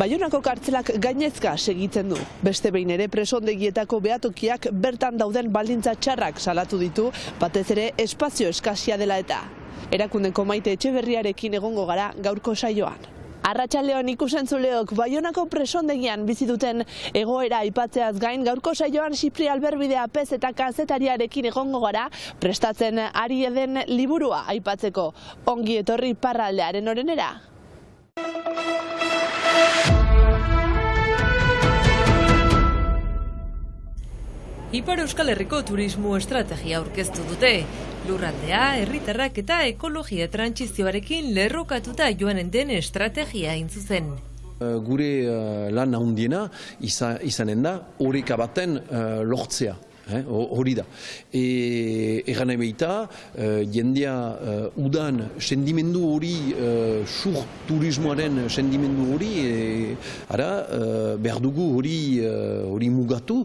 Baionako kartzelak gainezka segitzen du. Beste behin ere presondegietako behatokiak bertan dauden baldintza txarrak salatu ditu, batez ere espazio eskasia dela eta. Erakundeko Maite Etxeberriarekin egongo gara gaurko saioan. Arratsaldeon ikusentzuleok, Baionako presondegian bizi duten egoera aipatzeaz gain, gaurko saioan Xipri Alberbidea Pez eta kazetariarekin egongo gara prestatzen ari den liburua aipatzeko. Ongi etorri Parraldearen orenera. Ipar Euskal Herriko turismo estrategia aurkeztu dute. Lurraldea, herritarrak eta ekologia trantsizioarekin lerrokatuta joanen den estrategia hain zuzen. Gure lan handiena izanen da oreka baten lortzea. Hori da. Egan nahi behita, jendea udan sendimendu hori, sur turismoaren sendimendu hori, behar dugu hori mugatu.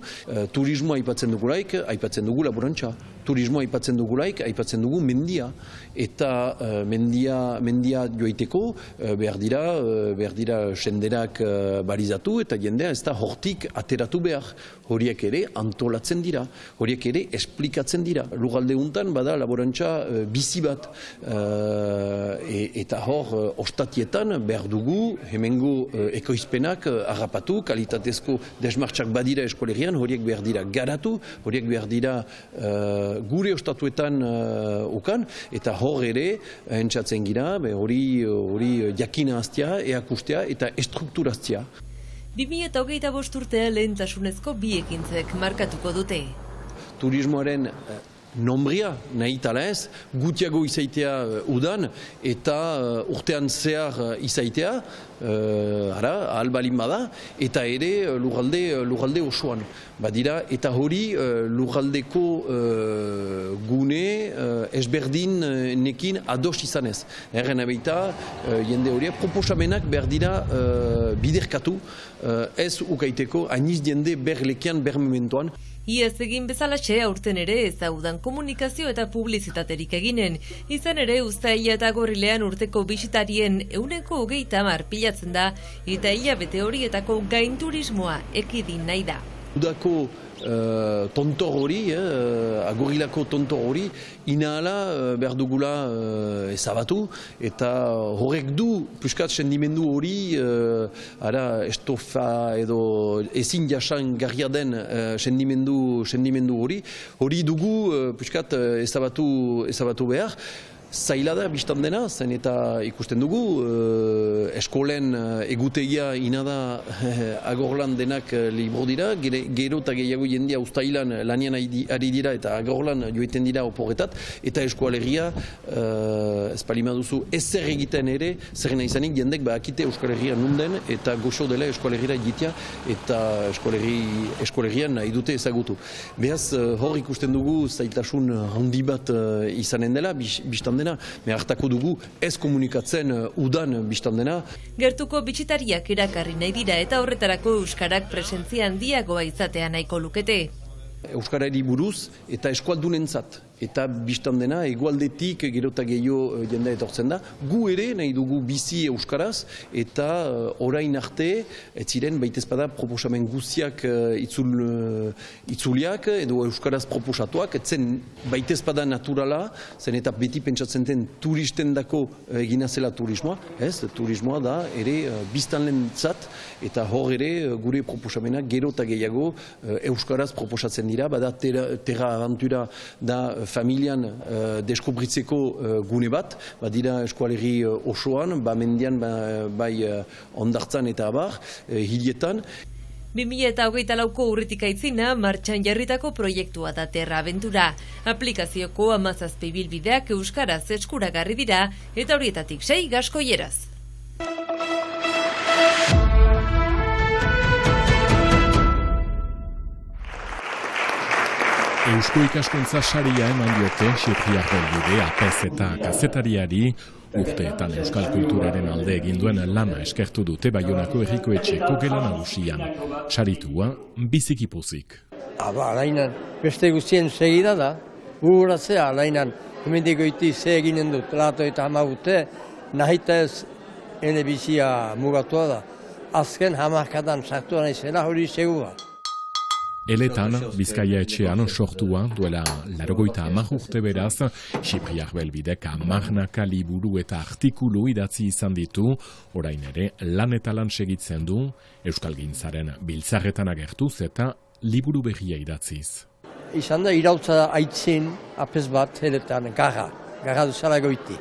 Turismoa aipatzen dugulaik, aipatzen dugu laborantza. Turismoa aipatzen dugulaik, aipatzen dugu mendia. Eta mendia joiteko behar dira senderak barizatu eta jendea ez da hortik ateratu behar. Horiek ere antolatzen dira. Horiek ere esplikatzen dira. Lurralde untan bada laborantza bizi bat. Eta hor ostatietan behar dugu hemengo ekoizpenak harrapatu, kalitatezko desmartxak badira eskolerian, horiek behar dira garatu, horiek behar dira gure ostatuetan ukan, eta hor ere entzatzen gira, hori jakina aztea, eakustea eta estrukturaztea. 2025 urtea lehentasunezko bi ekintzek markatuko dute. Turismoaren nombria nahi tala ez, gutiago izaitea udan eta urtean zehar izaitea, ahal balin bada, eta ere lurralde osoan. Badira, eta hori lurraldeko gune ezberdin nekin ados izanez. Erren abeita, jende horiek proposamenak behar dira biderkatu, ez ukaiteko, hainiz jende berlekian, bermementoan. Iaz egin bezalaxe aurten ere ezaudan komunikazio eta publizitaterik eginen. Izan ere uztaila eta gorrilean urteko bisitarien 130 pilatzen da eta hilabete horietako gainturismoa ekidin nahi da. Udako tontor hori, agorilako tontor hori, inahala behar dugula ezabatu, eta horrek du, puskat sendimendu hori, estofa edo ezin jasan garria den sendimendu hori dugu puskat ezabatu behar. Zaila da biztan dena, zen eta ikusten dugu, eskolen egutegia inada agorlan denak libro dira, gero eta gehiago jendea ustailan lanian ari dira eta agorlan joiten dira oporretat, eta eskoalegia, espalima duzu, ezer egiten ere, zer nahi izanik jendek bakite Euskal Herria nunden, eta goxo dela eskoalegira egitea, eta eskoalegian nahi dute ezagutu. Beraz, hor ikusten dugu, zailtasun handi bat izanen dela, biztan dena, hartako dugu ez komunikatzen udan biztan dena. Gertuko bisitariak erakarri nahi dira eta horretarako euskarak presentzia handiagoa izatea nahiko lukete. Euskarari buruz eta eskualdunentzat. Eta biztan dena, egualdetik gero eta gehiago jendea etortzen da. Gu ere nahi dugu bizi euskaraz eta orain arte, ez ziren baitezpada proposamen guztiak itzuliak edo euskaraz proposatuak, etzen baitezpada naturala, zen eta beti pentsatzen den turisten dako egina zela turismoa. Ez, turismoa da ere biztanlentzat eta hor ere gure proposamenak gero eta gehiago euskaraz proposatzen dira, bada terra aventura da familian deskubritzeko gune bat, badira eskualerri osoan, mendian, bai ondartzan eta abar, hilietan. 2024ko urritik aitzina martxan jarritako proiektua da Terra Aventura. Aplikazioko 17 ibilbideak euskaraz eskuragarri dira eta horietatik 6 gaskoieraz. Eusko ikaskuntza saria eman diote Xipri Alberbidea Pez eta kazetariari urteetan euskal kulturaren alde egin duen lana eskertu dute Baionako herriko etxeko gela nagusian. Saritua biziki pozik. Alainan beste guztien segida da, guratzea alainan hemendik goiti ze eginen dut, lato eta 10 urte, nahita ez ene bizia mugatua da. azken hamarkadan sartu naizela hori segura. Eletan, Bizkaia etxean sortua duela 80 urte beraz, Xipri Arbelbidek 10 liburu eta artikulu idatzi izan ditu, orain ere lan eta lan segitzen du, Euskalgintzaren biltzarretan agertuz eta liburu berria idatziz. Izan da irautza aitzin apez bat eletan, garra duzala goiti.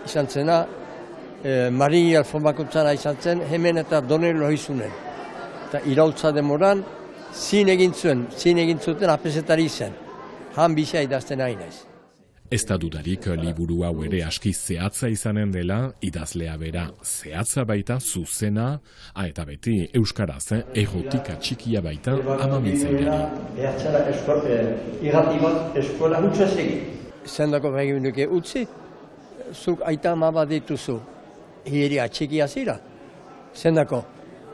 Izan zena, Mari Alfonbakuntzana izan zen, hemen eta Donero izunen. Eta irautza demoran, zin egin zuten apesetari zen. Han bizia idazten ari naiz. Ez da dudarik liburu hau ere aski zehatza izanen dela, idazlea bera zehatza baita zuzena, eta beti euskaraz erotika txikia baita amamiltzaileari. Behatzera irrati bat eskola hutsa segi. Zendako beginuke utzi, zuk aita ama bat dituzu, hiria txikia zira. Zendako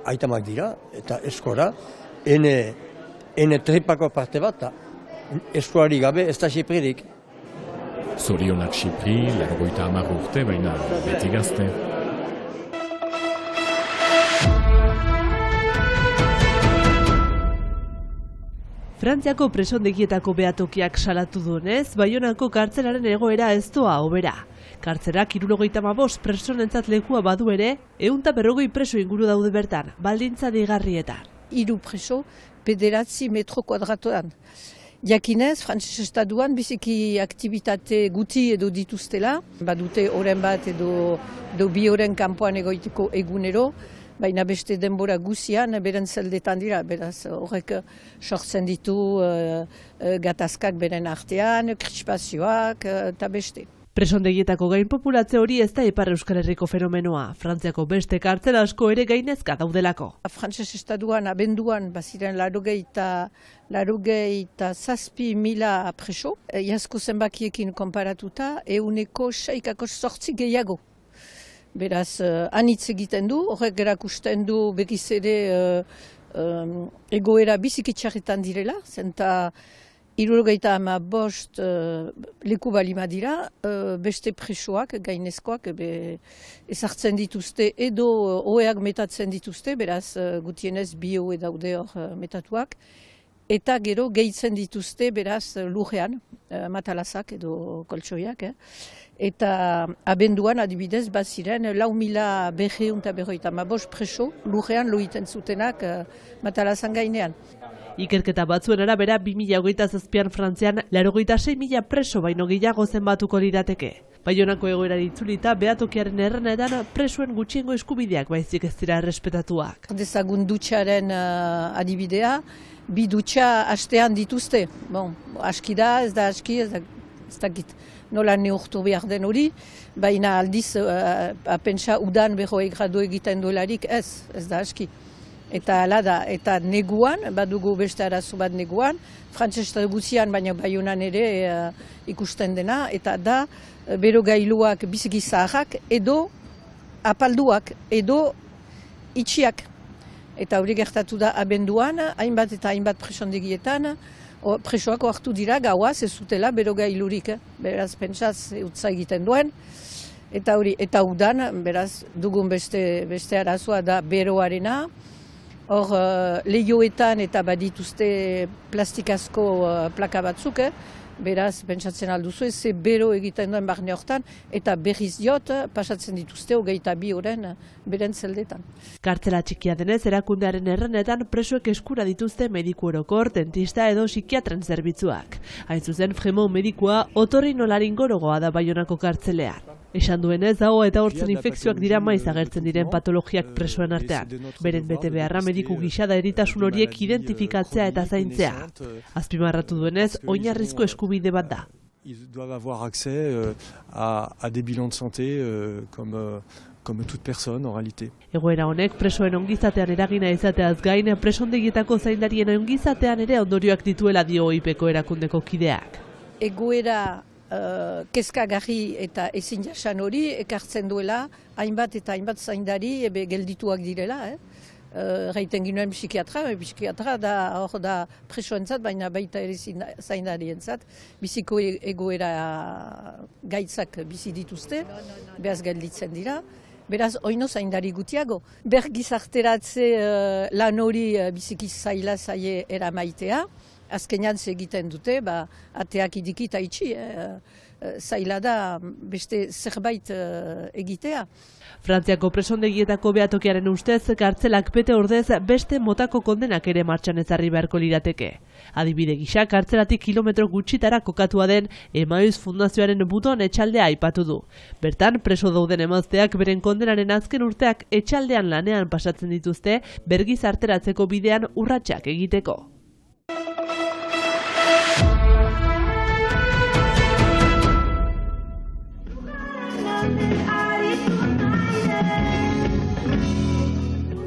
aitamak dira eta eskola, ene tripako parte bat, eskolari gabe ez da Xipririk. Zorionak Xipri, 80 urte, baina beti gazte. Frantziako presondegietako behatokiak salatu duenez, Baionako kartzelaren egoera ez doa hobera. Kartzelak 75 presonentzat lekua badu ere, 150 preso inguru daude bertan, baldintza deigarrietan. 3 preso, 9 metro kuadratoan. Jakinez, Frantses estatuan biziki aktibitate guti edo dituztela, badute oren bat edo 2 oren kanpoan egoiteko egunero, baina beste denbora guzian beren zeldetan dira, beraz horrek sortzen ditu gatazkak beren artean, krispazioak eta beste. Presondegietako gain populatze hori ez da Ipar Euskal Herriko fenomenoa. Frantziako beste kartzel asko ere gainezka daudelako. Frantses estatuan abenduan baziren 87.000 preso, iazko zenbakiekin konparatuta, 6,8 gehiago. Beraz, anitz egiten du, horrek erakusten du berriz ere egoera biziki txarretan direla, zenta 75 leku balima dira, beste presoak, gainezkoak, ezartzen dituzte edo oheak metatzen dituzte, beraz gutienez bio daude hor metatuak, eta gero gehitzen dituzte beraz lurrean, matalazak edo koltsoiak, eta abenduan adibidez baziren 4.255 preso lurrean loiten zutenak matalazan gainean. Ikerketa batzuen arabera 2027an Frantzian 86.000 preso baino gehiago zenbatuko lirateke. Baionako egoerari itzulita behatokiaren errenetan presoen gutxiengo eskubideak baizik ez dira errespetatuak. Dezagun dutxaren adibidea, 2 dutxa astean dituzte. Bon, aski da, ez da aski, ez dakit nola neurtu behar den hori, baina aldiz apentsa udan 40 gradu egiten duelarik ez da aski. Eta hala da, eta neguan, badugu beste arazo bat neguan, Frantses estatu guzian, baina Baionan ere ikusten dena, eta da bero gailuak biziki zaharrak edo apalduak edo itxiak. Eta hori gertatu da abenduan, hainbat eta hainbat presondegietan, presoak hartu dira gauaz ez zutela bero gailurik, beraz pentsaz utza egiten duen. Eta hori, eta udan, beraz dugun beste arazoa da beroarena, hor lehioetan eta badituzte plastikazko plaka batzuk, beraz, pentsatzen alduzu, ze bero egiten duen barne hortan, eta berriz diot, pasatzen dituzte 22 oren beren zeldetan. Kartzela txikia denez, erakundearen errenetan presoek eskura dituzte mediku orokor, dentista edo psikiatren zerbitzuak. Hain zuzen, Fremont medikua otorrinolaringologoa da Baionako kartzelean. Esan duenez, dago eta hortzen infekzioak dira maiz agertzen diren patologiak presoen artean. Beren bete beharra mediku gisa da eritasun horiek identifikatzea eta zaintzea. Azpimarratu duenez, oinarrizko eskubide bat da. Ils doivent avoir accès à des bilans de santé comme toute personne en réalité. Egoera honek presoen ongizatean eragina izateaz gain, presondegietako zaindarien ongizatean ere ondorioak dituela dio OIPeko erakundeko kideak. Egoera kezkagarri eta ezin jasan hori ekartzen duela hainbat eta hainbat zaindari geldituak direla. Gaiten ginoen psikiatra da hor da presoentzat, baina baita ere zaindarientzat. Biziko egoera gaitzak bizi dituzte, behaz gelditzen dira. Beraz, oino zaindari gutiago. Bergizarteratze lan hori biziki zaila zaie eramaitea, azkenean egiten dute, ateak idikita itxi, zaila da beste zerbait egitea. Frantziako presondegietako behatokiaren ustez, kartzelak bete ordez beste motako kondenak ere martxan ezarri beharko lirateke. Adibide gisa, kartzelatik kilometro gutxitara kokatua den Emmaüs Fundazioaren buton etxaldea aipatu du. Bertan, preso dauden emazteak beren kondenaren azken urteak etxaldean lanean pasatzen dituzte, bergizarteratzeko bidean urratsak egiteko.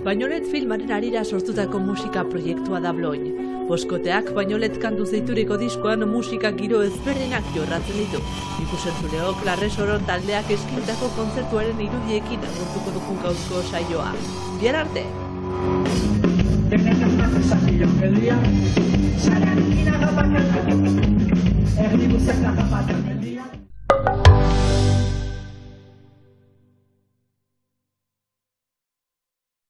Bainolet filmaren harira sortutako musika proiektua da Bloin. Boskoteak Bainolet kantu zeituriko diskoan musika giro ezberdinak jorratzen ditu. Ikusentzuleok Larresoron taldeak eskintako kontzertuaren irudiekin agurtuko dugu gauzko saioa. Bihar arte!